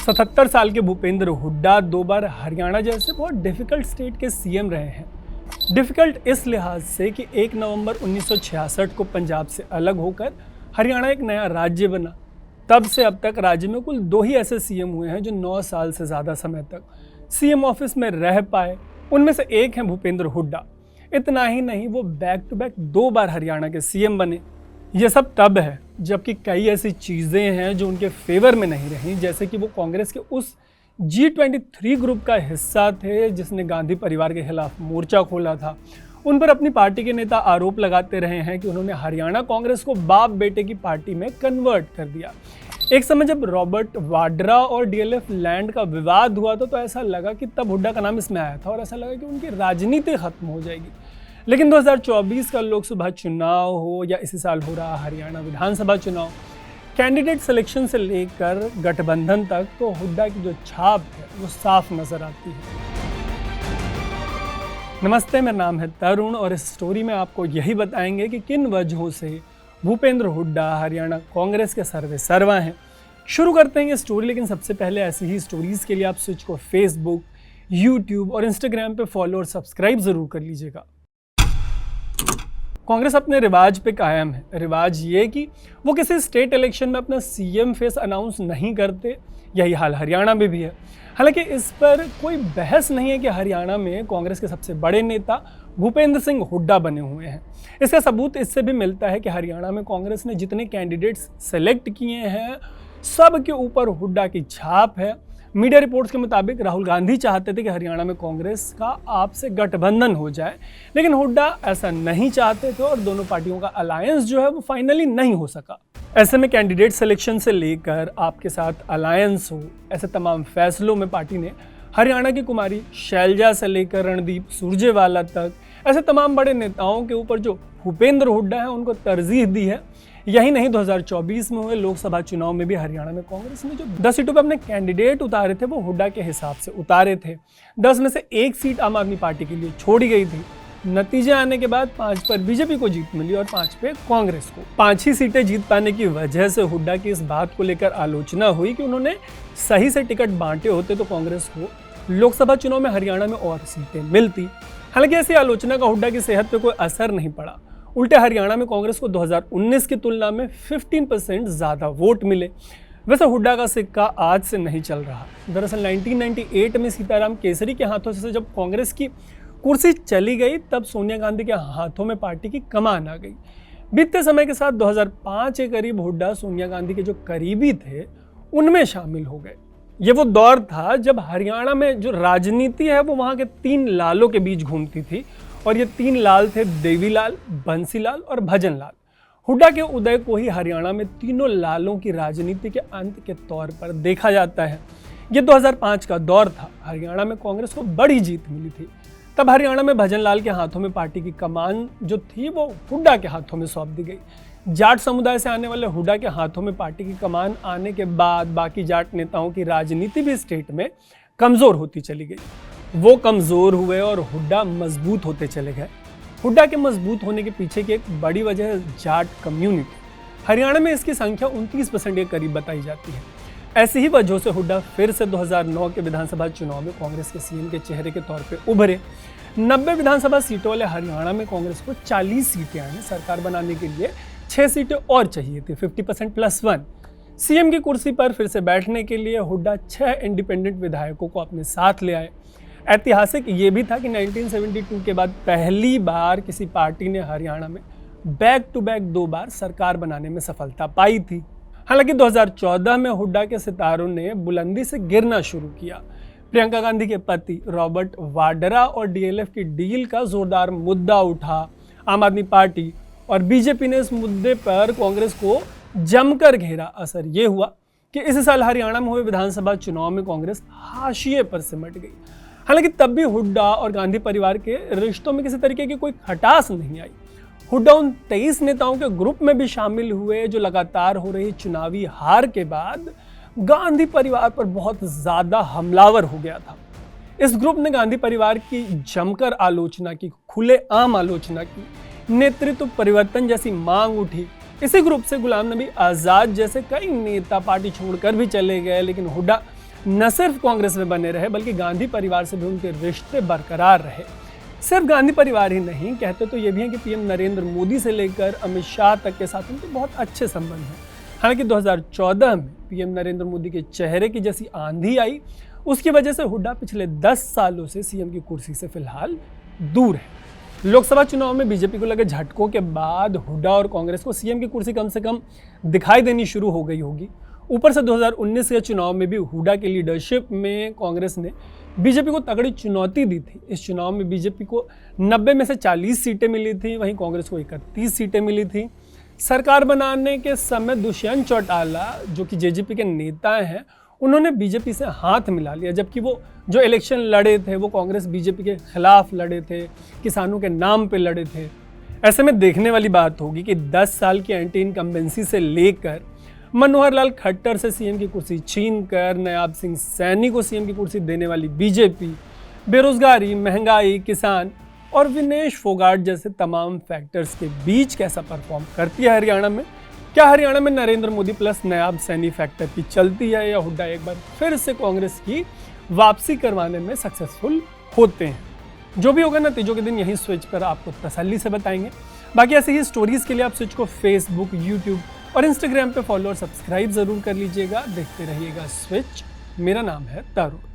77 साल के भूपेंद्र हुड्डा 2 बार हरियाणा जैसे बहुत डिफिकल्ट स्टेट के सीएम रहे हैं। डिफिकल्ट इस लिहाज से कि 1 नवंबर 1966 को पंजाब से अलग होकर हरियाणा एक नया राज्य बना। तब से अब तक राज्य में कुल 2 ही ऐसे सीएम हुए हैं जो 9 साल से ज़्यादा समय तक सीएम ऑफिस में रह पाए। उनमें से एक हैं भूपेंद्र हुड्डा। इतना ही नहीं, वो बैक टू बैक 2 बार हरियाणा के सीएम बने। ये सब तब है जबकि कई ऐसी चीज़ें हैं जो उनके फेवर में नहीं रहीं, जैसे कि वो कांग्रेस के उस G23 ग्रुप का हिस्सा थे जिसने गांधी परिवार के खिलाफ मोर्चा खोला था। उन पर अपनी पार्टी के नेता आरोप लगाते रहे हैं कि उन्होंने हरियाणा कांग्रेस को बाप बेटे की पार्टी में कन्वर्ट कर दिया। एक समय जब रॉबर्ट वाड्रा और DLF लैंड का विवाद हुआ था तो ऐसा लगा कि तब हुड्डा का नाम इसमें आया था और ऐसा लगा कि उनकी राजनीति खत्म हो जाएगी। लेकिन 2024 का लोकसभा चुनाव हो या इसी साल हो रहा हरियाणा विधानसभा चुनाव, कैंडिडेट सिलेक्शन से लेकर गठबंधन तक तो हुड्डा की जो छाप है वो साफ नजर आती है। नमस्ते, मेरा नाम है तरुण और इस स्टोरी में आपको यही बताएंगे कि किन वजहों से भूपेंद्र हुड्डा हरियाणा कांग्रेस के सर्वे सर्वा हैं। शुरू करते हैं ये स्टोरी, लेकिन सबसे पहले ऐसी ही स्टोरीज के लिए आप स्विच को फेसबुक, यूट्यूब और इंस्टाग्राम पे फॉलो और सब्सक्राइब जरूर कर लीजिएगा। कांग्रेस अपने रिवाज पे कायम है। रिवाज ये कि वो किसी स्टेट इलेक्शन में अपना सीएम फेस अनाउंस नहीं करते। यही हाल हरियाणा में भी है। हालांकि इस पर कोई बहस नहीं है कि हरियाणा में कांग्रेस के सबसे बड़े नेता भूपेंद्र सिंह हुड्डा बने हुए हैं। इसका सबूत इससे भी मिलता है कि हरियाणा में कांग्रेस ने जितने कैंडिडेट्स सेलेक्ट किए हैं सब के ऊपर हुड्डा की छाप है। मीडिया रिपोर्ट्स के मुताबिक राहुल गांधी चाहते थे कि हरियाणा में कांग्रेस का आपसे गठबंधन हो जाए, लेकिन हुड्डा ऐसा नहीं चाहते थे और दोनों पार्टियों का अलायंस जो है वो फाइनली नहीं हो सका। ऐसे में कैंडिडेट सिलेक्शन से लेकर आपके साथ अलायंस हो, ऐसे तमाम फैसलों में पार्टी ने हरियाणा की कुमारी शैलजा से लेकर रणदीप सुरजेवाला तक ऐसे तमाम बड़े नेताओं के ऊपर जो भूपेंद्र हुड्डा है उनको तरजीह दी है। यही नहीं, 2024 में हुए लोकसभा चुनाव में भी हरियाणा में कांग्रेस ने जो 10 सीटों पर अपने कैंडिडेट उतारे थे वो हुड्डा के हिसाब से उतारे थे। 10 में से 1 सीट आम आदमी पार्टी के लिए छोड़ी गई थी। नतीजे आने के बाद 5 पर बीजेपी को जीत मिली और 5 पे कांग्रेस को। 5 ही सीटें जीत पाने की वजह से हुड्डा की इस बात को लेकर आलोचना हुई कि उन्होंने सही से टिकट बांटे होते तो कांग्रेस को लोकसभा चुनाव में हरियाणा में और सीटें मिलती। हालांकि ऐसी आलोचना का हुड्डा की सेहत पर कोई असर नहीं पड़ा। उल्टे हरियाणा में कांग्रेस को 2019 की तुलना में 15% ज़्यादा वोट मिले। वैसे हुड्डा का सिक्का आज से नहीं चल रहा। दरअसल 1998 में सीताराम केसरी के हाथों से जब कांग्रेस की कुर्सी चली गई तब सोनिया गांधी के हाथों में पार्टी की कमान आ गई। बीतते समय के साथ 2005 के करीब हुड्डा सोनिया गांधी के जो करीबी थे उनमें शामिल हो गए। ये वो दौर था जब हरियाणा में जो राजनीति है वो वहाँ के 3 लालों के बीच घूमती थी और ये 3 लाल थे देवीलाल, बंसीलाल और भजनलाल। हुड्डा के उदय को ही हरियाणा में तीनों लालों की राजनीति के अंत के तौर पर देखा जाता है। ये 2005 का दौर था। हरियाणा में कांग्रेस को बड़ी जीत मिली थी। तब हरियाणा में भजनलाल के हाथों में पार्टी की कमान जो थी वो हुड्डा के हाथों में सौंप दी गई। जाट समुदाय से आने वाले हुड्डा के हाथों में पार्टी की कमान आने के बाद बाकी जाट नेताओं की राजनीति भी स्टेट में कमजोर होती चली गई। वो कमज़ोर हुए और हुड्डा मजबूत होते चले गए। हुड्डा के मजबूत होने के पीछे की एक बड़ी वजह है जाट कम्युनिटी। हरियाणा में इसकी संख्या 29% के करीब बताई जाती है। ऐसी ही वजहों से हुड्डा फिर से 2009 के विधानसभा चुनाव में कांग्रेस के सीएम के चेहरे के तौर पर उभरे। 90 विधानसभा सीटों वाले हरियाणा में कांग्रेस को 40 सीटें आई। सरकार बनाने के लिए 6 सीटें और चाहिए थी, 50%+1। सीएम की कुर्सी पर फिर से बैठने के लिए हुड्डा 6 इंडिपेंडेंट विधायकों को अपने साथ ले आए। ऐतिहासिक ये भी था कि 1972 के बाद पहली बार किसी पार्टी ने हरियाणा में बैक टू बैक 2 बार सरकार बनाने में सफलता पाई थी। हालांकि 2014 में हुड्डा के सितारों ने बुलंदी से गिरना शुरू किया। प्रियंका गांधी के पति रॉबर्ट वाड्रा और DLF की डील का जोरदार मुद्दा उठा। आम आदमी पार्टी और बीजेपी ने इस मुद्दे पर कांग्रेस को जमकर घेरा। असर ये हुआ कि इस साल हरियाणा में हुए विधानसभा चुनाव में कांग्रेस हाशिए पर सिमट गई। हालांकि तब भी हुड्डा और गांधी परिवार के रिश्तों में किसी तरीके की कोई खटास नहीं आई। हुड्डा उन 23 नेताओं के ग्रुप में भी शामिल हुए जो लगातार हो रही चुनावी हार के बाद गांधी परिवार पर बहुत ज़्यादा हमलावर हो गया था। इस ग्रुप ने गांधी परिवार की जमकर आलोचना की, खुलेआम आलोचना की। नेतृत्व परिवर्तन जैसी मांग उठी। इसी ग्रुप से गुलाम नबी आज़ाद जैसे कई नेता पार्टी छोड़कर भी चले गए, लेकिन हुड्डा न सिर्फ कांग्रेस में बने रहे बल्कि गांधी परिवार से भी उनके रिश्ते बरकरार रहे। सिर्फ गांधी परिवार ही नहीं, कहते तो ये भी हैं कि पीएम नरेंद्र मोदी से लेकर अमित शाह तक के साथ उनके बहुत अच्छे संबंध हैं। हालांकि 2014 में पीएम नरेंद्र मोदी के चेहरे की जैसी आंधी आई, उसकी वजह से हुड्डा पिछले 10 सालों से सीएम की कुर्सी से फिलहाल दूर है। लोकसभा चुनाव में बीजेपी को लगे झटकों के बाद हुड्डा और कांग्रेस को सीएम की कुर्सी कम से कम दिखाई देनी शुरू हो गई होगी। ऊपर से 2019 के चुनाव में भी हुड्डा की लीडरशिप में कांग्रेस ने बीजेपी को तगड़ी चुनौती दी थी। इस चुनाव में बीजेपी को 90 में से 40 सीटें मिली थी, वहीं कांग्रेस को 31 सीटें मिली थी। सरकार बनाने के समय दुष्यंत चौटाला, जो कि जेजेपी के नेता हैं, उन्होंने बीजेपी से हाथ मिला लिया, जबकि वो जो इलेक्शन लड़े थे वो कांग्रेस बीजेपी के खिलाफ लड़े थे, किसानों के नाम पे लड़े थे। ऐसे में देखने वाली बात होगी कि 10 साल की एंटी इनकम्बेंसी से लेकर मनोहर लाल खट्टर से सीएम की कुर्सी छीन कर नयाब सिंह सैनी को सीएम की कुर्सी देने वाली बीजेपी बेरोजगारी, महंगाई, किसान और विनेश फोगाट जैसे तमाम फैक्टर्स के बीच कैसा परफॉर्म करती है हरियाणा में। क्या हरियाणा में नरेंद्र मोदी प्लस नयाब सैनी फैक्टर की चलती है, या हुड्डा एक बार फिर से कांग्रेस की वापसी करवाने में सक्सेसफुल होते हैं? जो भी होगा नतीजों के दिन यही स्विच पर आपको तसल्ली से बताएंगे। बाकी ऐसे ही स्टोरीज के लिए आप स्विच को फेसबुक, यूट्यूब और इंस्टाग्राम पे फॉलो और सब्सक्राइब जरूर कर लीजिएगा। देखते रहिएगा स्विच। मेरा नाम है तारू।